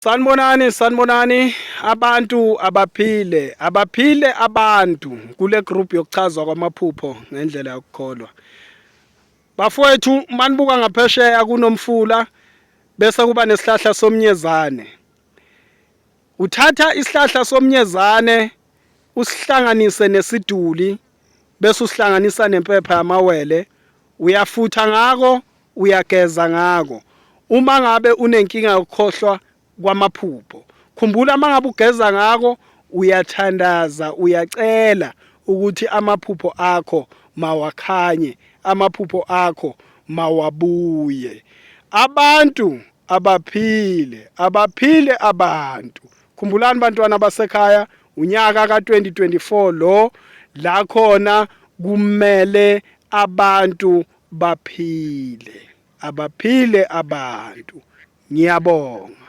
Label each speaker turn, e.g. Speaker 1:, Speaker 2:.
Speaker 1: Sanibonani abantu abaphile abantu kule group yokuchazwa kwamaphupho ngendlela yokukholwa. Bafowethu manibuka ngaphesheya kunomfula bese kuba nesihlahla somnyezane. Uthatha isihlahla somnyezane usihlanganise nesiduli bese usihlanganisa nempepha yamawele, uyafutha ngako, uyageza ngako. Uma ngabe unenkinga yokukhohlwa kwamaphupho, khumbula mangabe ugeza ngako uyathandaza, uyacela ukuthi amaphupho akho mawakhanye, amaphupho akho mawabuye. Abantu abaphile abantu. Khumbulani bantwana basekhaya, unyaka ka2024 lo la khona kumele abantu baphile. Abaphile abantu. Ngiyabonga.